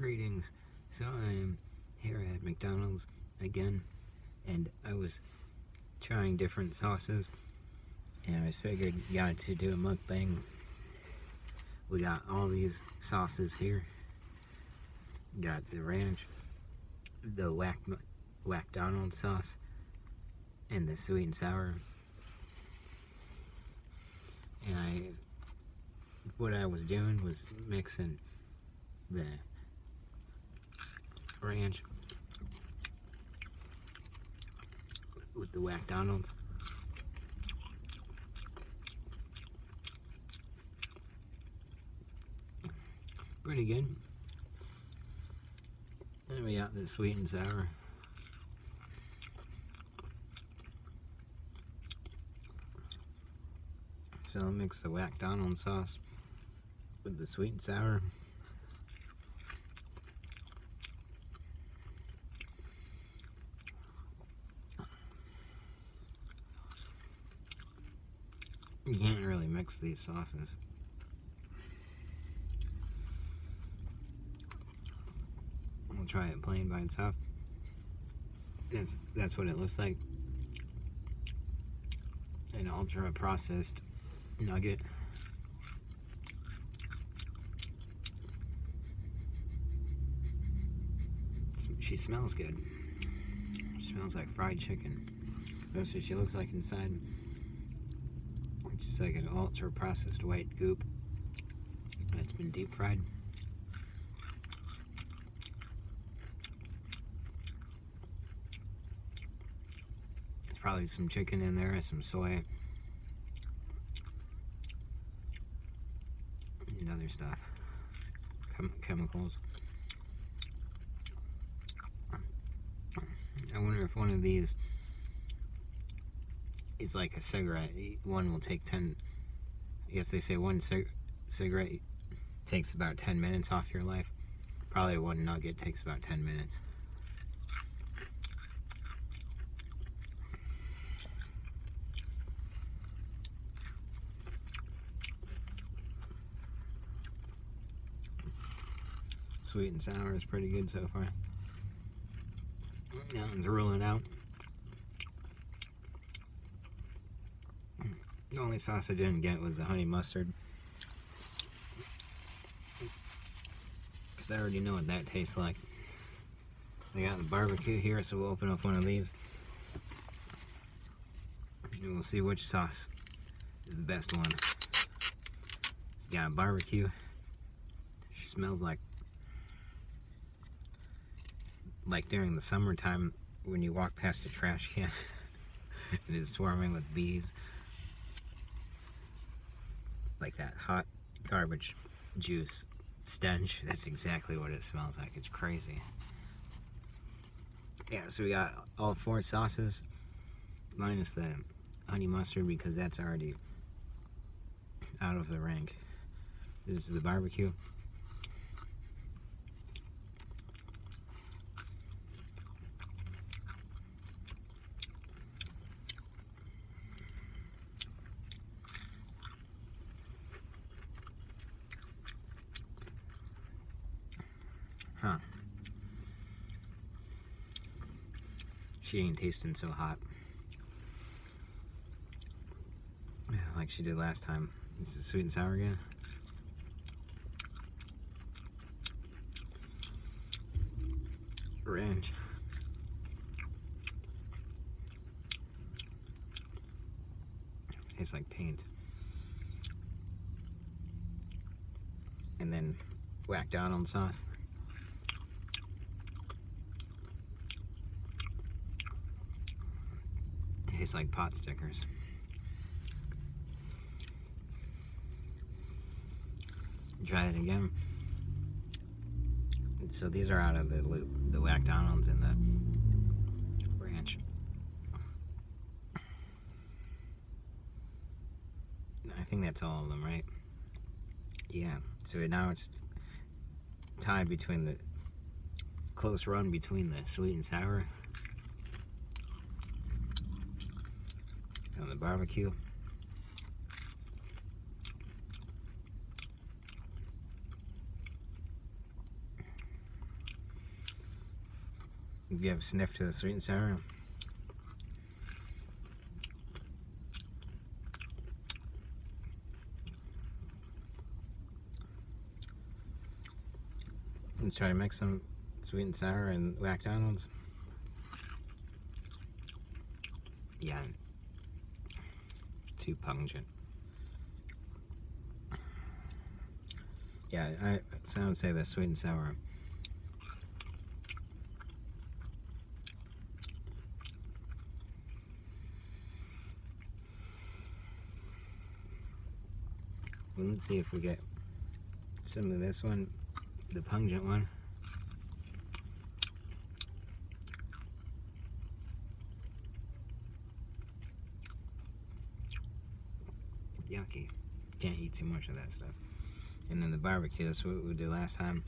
Greetings. So I am here at McDonald's again, and I was trying different sauces, and I figured got to do a mukbang. We got all these sauces here. Got the ranch, the WcDonald's sauce, and the sweet and sour. And what I was doing was mixing the ranch with the WcDonald's. Pretty good. Then we got the sweet and sour. So I'll mix the WcDonald's sauce with the sweet and sour. You can't really mix these sauces. We'll try it plain by itself. That's what it looks like. An ultra processed nugget. She smells good. She smells like fried chicken. That's what she looks like inside. It's just like an ultra processed white goop that's been deep fried. There's probably some chicken in there, some soy, and other stuff. Chemicals. I wonder if one of these is like a cigarette. One will take 10, I guess they say one cigarette takes about 10 minutes off your life. Probably one nugget takes about 10 minutes. Sweet and sour is pretty good so far. That one's rolling out. The only sauce I didn't get was the honey mustard, because I already know what that tastes like. I got the barbecue here, so we'll open up one of these and we'll see which sauce is the best one. It's got barbecue. She smells like during the summertime when you walk past a trash can and it's swarming with bees. Like that hot garbage juice stench. That's exactly what it smells like. It's crazy. Yeah, so we got all 4 sauces minus the honey mustard because that's already out of the rank. This is the barbecue. Huh. She ain't tasting so hot. Like she did last time. This is sweet and sour again. Ranch. Tastes like paint. And then WcDonald's sauce. Tastes like pot stickers. Try it again. So these are out of the loop, the WcDonald's and the ranch. I think that's all of them, right? Yeah. So now it's tied between the close run between the sweet and sour and the barbecue. If you have a sniff to the sweet and sour. Let's try to mix some sweet and sour and WcDonald's. Yeah, too pungent. Yeah, I would say the sweet and sour. Well, let's see if we get some of this one, the pungent one. Yucky. Can't eat too much of that stuff. And then the barbecue, that's what we did last time.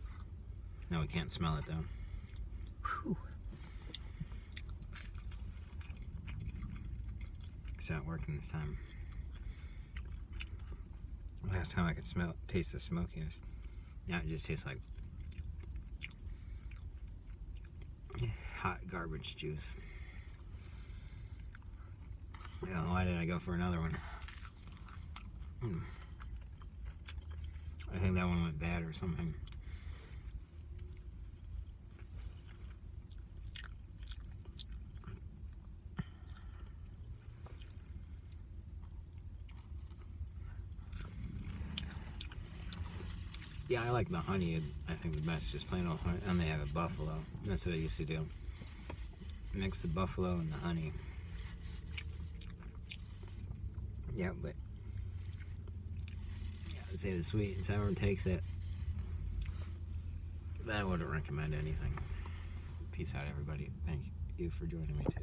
No, we can't smell it though. Whew. It's not working this time. Last time I could taste the smokiness. Now it just tastes like hot garbage juice. Yeah, why did I go for another one? I think that one went bad or something. Yeah, I like the honey, I think the best, just plain old honey. And they have a buffalo. That's what I used to do. Mix the buffalo and the honey. Yeah, but yeah, I'd say the sweet and sour takes it. But I wouldn't recommend anything. Peace out, everybody. Thank you for joining me today.